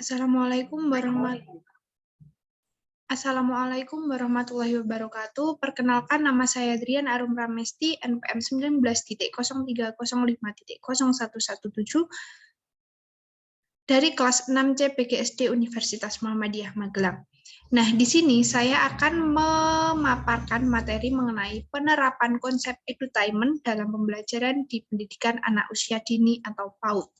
Assalamualaikum warahmatullahi wabarakatuh. Perkenalkan, nama saya Drian Arum Ramesti, NPM 19.0305.0117 dari kelas 6C PGSD Universitas Muhammadiyah Magelang. Nah, di sini saya akan memaparkan materi mengenai penerapan konsep edutainment dalam pembelajaran di pendidikan anak usia dini atau PAUD.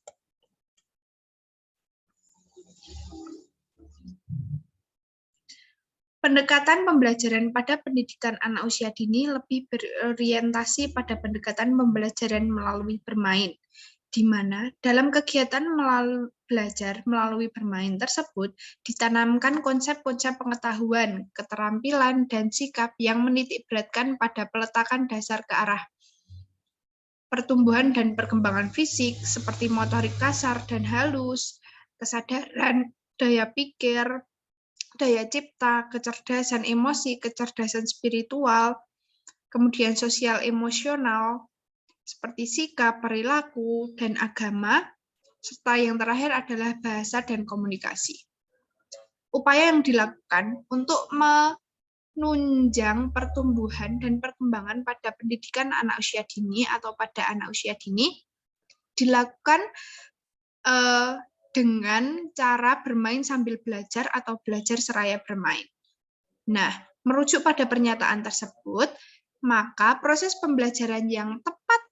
Pendekatan pembelajaran pada pendidikan anak usia dini lebih berorientasi pada pendekatan pembelajaran melalui bermain, di mana dalam kegiatan belajar melalui bermain tersebut ditanamkan konsep-konsep pengetahuan, keterampilan, dan sikap yang menitik beratkan pada peletakan dasar ke arah pertumbuhan dan perkembangan fisik seperti motorik kasar dan halus, kesadaran, daya pikir, daya cipta, kecerdasan emosi, kecerdasan spiritual, kemudian sosial emosional, seperti sikap, perilaku, dan agama, serta yang terakhir adalah bahasa dan komunikasi. Upaya yang dilakukan untuk menunjang pertumbuhan dan perkembangan pada pendidikan anak usia dini atau pada anak usia dini dilakukan dengan cara bermain sambil belajar atau belajar seraya bermain. Nah, merujuk pada pernyataan tersebut, maka proses pembelajaran yang tepat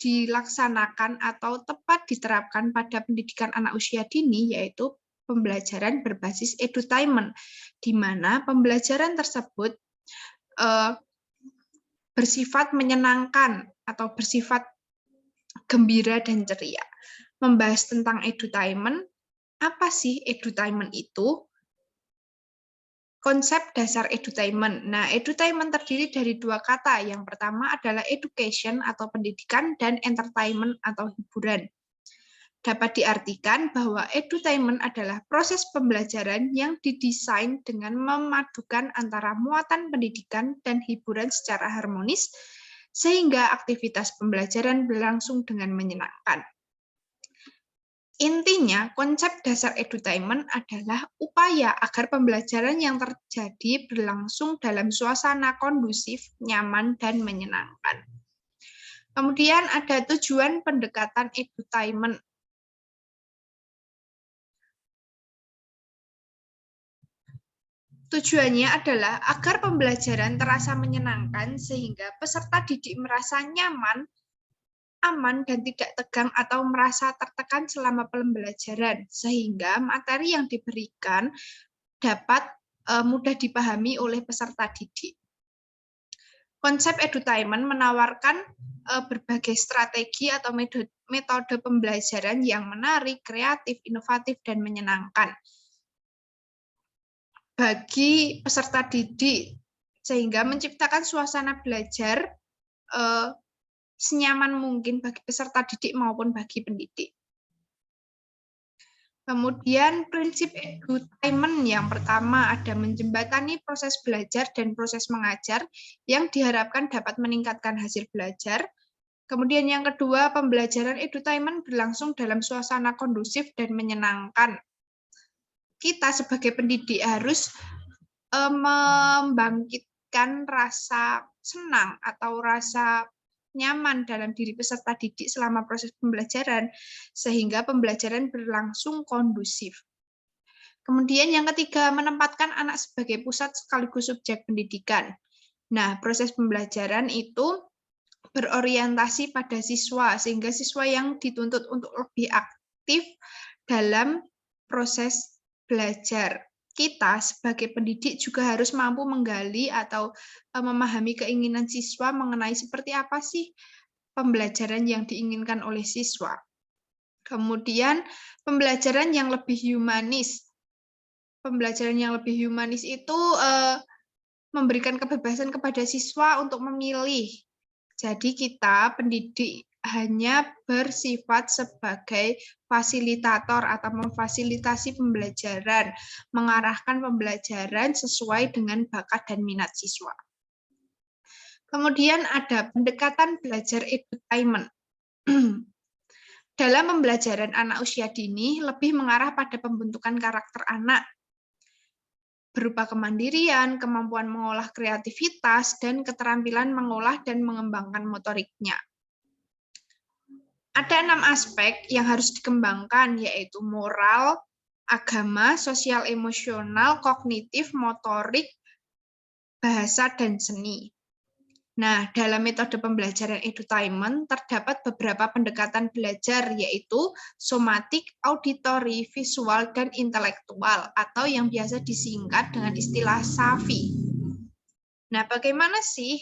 dilaksanakan atau tepat diterapkan pada pendidikan anak usia dini yaitu pembelajaran berbasis edutainment, di mana pembelajaran tersebut bersifat menyenangkan atau bersifat gembira dan ceria. Membahas tentang edutainment, apa sih edutainment itu? Konsep dasar edutainment. Nah, edutainment terdiri dari dua kata. Yang pertama adalah education atau pendidikan dan entertainment atau hiburan. Dapat diartikan bahwa edutainment adalah proses pembelajaran yang didesain dengan memadukan antara muatan pendidikan dan hiburan secara harmonis, sehingga aktivitas pembelajaran berlangsung dengan menyenangkan. Intinya, konsep dasar edutainment adalah upaya agar pembelajaran yang terjadi berlangsung dalam suasana kondusif, nyaman, dan menyenangkan. Kemudian ada tujuan pendekatan edutainment. Tujuannya adalah agar pembelajaran terasa menyenangkan sehingga peserta didik merasa nyaman, aman, dan tidak tegang atau merasa tertekan selama pembelajaran, sehingga materi yang diberikan dapat mudah dipahami oleh peserta didik. Konsep edutainment menawarkan berbagai strategi atau metode pembelajaran yang menarik, kreatif, inovatif, dan menyenangkan bagi peserta didik, sehingga menciptakan suasana belajar senyaman mungkin bagi peserta didik maupun bagi pendidik. Kemudian prinsip edutainment yang pertama ada menjembatani proses belajar dan proses mengajar yang diharapkan dapat meningkatkan hasil belajar. Kemudian yang kedua, pembelajaran edutainment berlangsung dalam suasana kondusif dan menyenangkan. Kita sebagai pendidik harus membangkitkan rasa senang atau rasa nyaman dalam diri peserta didik selama proses pembelajaran, sehingga pembelajaran berlangsung kondusif. Kemudian yang ketiga, menempatkan anak sebagai pusat sekaligus subjek pendidikan. Nah, proses pembelajaran itu berorientasi pada siswa, sehingga siswa yang dituntut untuk lebih aktif dalam proses belajar. Kita sebagai pendidik juga harus mampu menggali atau memahami keinginan siswa mengenai seperti apa sih pembelajaran yang diinginkan oleh siswa. Kemudian pembelajaran yang lebih humanis. Pembelajaran yang lebih humanis itu memberikan kebebasan kepada siswa untuk memilih. Jadi kita pendidik hanya bersifat sebagai fasilitator atau memfasilitasi pembelajaran, mengarahkan pembelajaran sesuai dengan bakat dan minat siswa. Kemudian ada pendekatan belajar edutainment. dalam pembelajaran anak usia dini lebih mengarah pada pembentukan karakter anak berupa kemandirian, kemampuan mengolah kreativitas, dan keterampilan mengolah dan mengembangkan motoriknya. Ada 6 aspek yang harus dikembangkan, yaitu moral, agama, sosial emosional, kognitif, motorik, bahasa, dan seni. Nah, dalam metode pembelajaran edutainment terdapat beberapa pendekatan belajar, yaitu somatik, auditory, visual, dan intelektual, atau yang biasa disingkat dengan istilah SAVI. Nah, bagaimana sih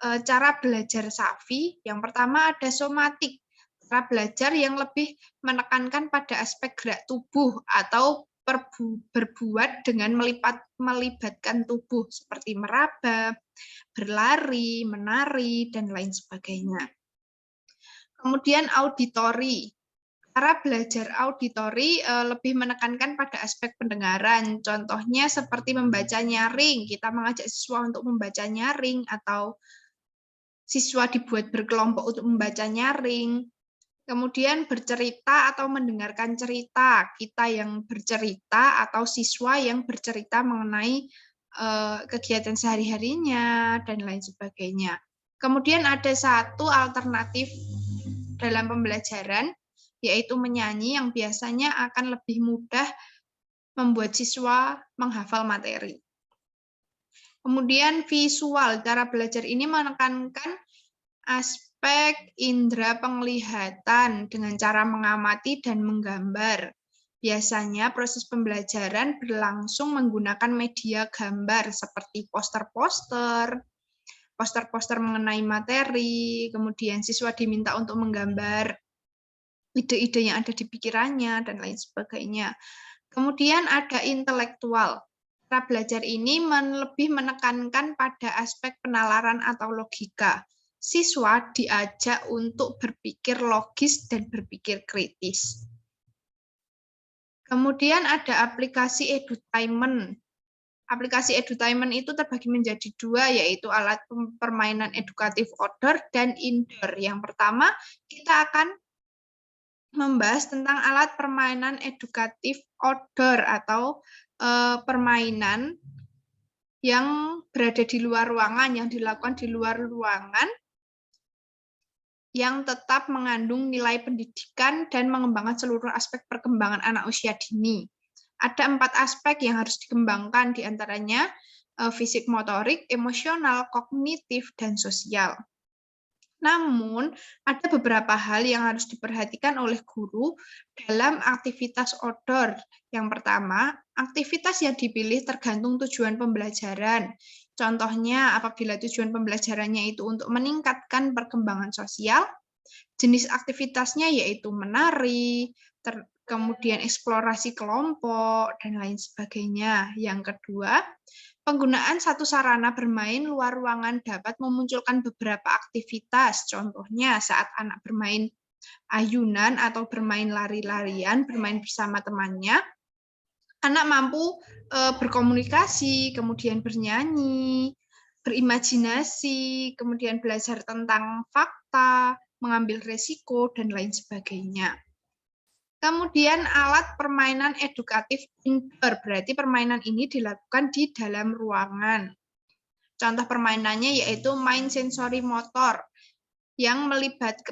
cara belajar SAVI? Yang pertama ada somatik, cara belajar yang lebih menekankan pada aspek gerak tubuh atau berbuat dengan melibatkan tubuh, seperti meraba, berlari, menari, dan lain sebagainya. Kemudian auditori. Cara belajar auditori lebih menekankan pada aspek pendengaran. Contohnya seperti membaca nyaring. Kita mengajak siswa untuk membaca nyaring, atau siswa dibuat berkelompok untuk membaca nyaring. Kemudian bercerita atau mendengarkan cerita. Kita yang bercerita atau siswa yang bercerita mengenai kegiatan sehari-harinya, dan lain sebagainya. Kemudian ada satu alternatif dalam pembelajaran, yaitu menyanyi, yang biasanya akan lebih mudah membuat siswa menghafal materi. Kemudian visual, cara belajar ini menekankan aspek indera penglihatan dengan cara mengamati dan menggambar. Biasanya proses pembelajaran berlangsung menggunakan media gambar seperti poster-poster mengenai materi, kemudian siswa diminta untuk menggambar ide-ide yang ada di pikirannya, dan lain sebagainya. Kemudian ada intelektual. Cara belajar ini lebih menekankan pada aspek penalaran atau logika. Siswa diajak untuk berpikir logis dan berpikir kritis. Kemudian ada aplikasi edutainment. Aplikasi edutainment itu terbagi menjadi dua, yaitu alat permainan edukatif outdoor dan indoor. Yang pertama, kita akan membahas tentang alat permainan edukatif outdoor, atau permainan yang berada di luar ruangan, yang dilakukan di luar ruangan, yang tetap mengandung nilai pendidikan dan mengembangkan seluruh aspek perkembangan anak usia dini. Ada 4 aspek yang harus dikembangkan, diantaranya fisik motorik, emosional, kognitif, dan sosial. Namun, ada beberapa hal yang harus diperhatikan oleh guru dalam aktivitas outdoor. Yang pertama, aktivitas yang dipilih tergantung tujuan pembelajaran. Contohnya, apabila tujuan pembelajarannya itu untuk meningkatkan perkembangan sosial, jenis aktivitasnya yaitu menari, kemudian eksplorasi kelompok, dan lain sebagainya. Yang kedua, penggunaan satu sarana bermain luar ruangan dapat memunculkan beberapa aktivitas. Contohnya saat anak bermain ayunan atau bermain lari-larian, bermain bersama temannya, anak mampu berkomunikasi, kemudian bernyanyi, berimajinasi, kemudian belajar tentang fakta, mengambil resiko, dan lain sebagainya. Kemudian alat permainan edukatif indoor, berarti permainan ini dilakukan di dalam ruangan. Contoh permainannya yaitu main sensori motor, yang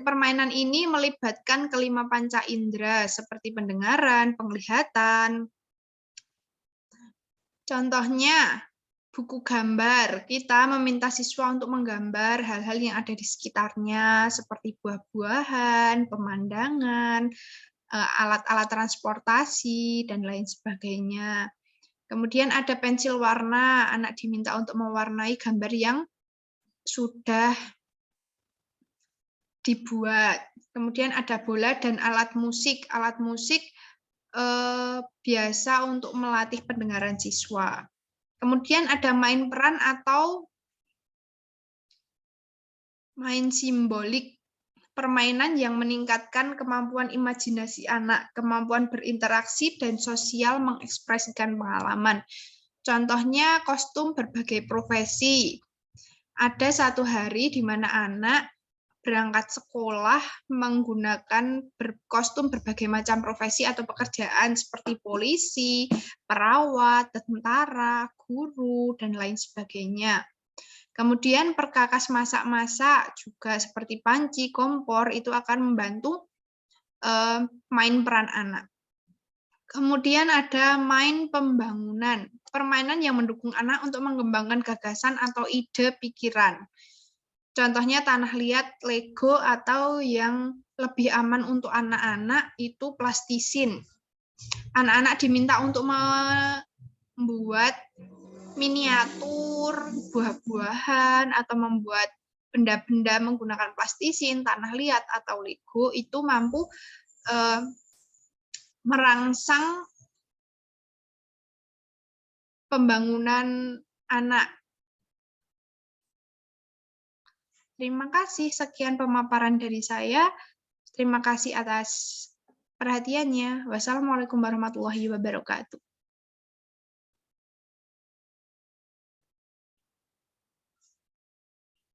permainan ini melibatkan kelima panca indera seperti pendengaran, penglihatan. Contohnya buku gambar, kita meminta siswa untuk menggambar hal-hal yang ada di sekitarnya seperti buah-buahan, pemandangan, alat-alat transportasi, dan lain sebagainya. Kemudian ada pensil warna, anak diminta untuk mewarnai gambar yang sudah dibuat. Kemudian ada bola dan alat musik. Alat musik biasa untuk melatih pendengaran siswa. Kemudian ada main peran atau main simbolik. Permainan yang meningkatkan kemampuan imajinasi anak, kemampuan berinteraksi, dan sosial mengekspresikan pengalaman. Contohnya kostum berbagai profesi. Ada satu hari di mana anak berangkat sekolah menggunakan kostum berbagai macam profesi atau pekerjaan seperti polisi, perawat, tentara, guru, dan lain sebagainya. Kemudian perkakas masak-masak juga seperti panci, kompor itu akan membantu main peran anak. Kemudian ada main pembangunan, permainan yang mendukung anak untuk mengembangkan gagasan atau ide pikiran. Contohnya tanah liat, Lego, atau yang lebih aman untuk anak-anak itu plastisin. Anak-anak diminta untuk membuat miniatur buah-buahan atau membuat benda-benda menggunakan plastisin, tanah liat, atau Lego itu mampu merangsang pembangunan anak. Terima kasih, sekian pemaparan dari saya. Terima kasih atas perhatiannya. Wassalamualaikum warahmatullahi wabarakatuh.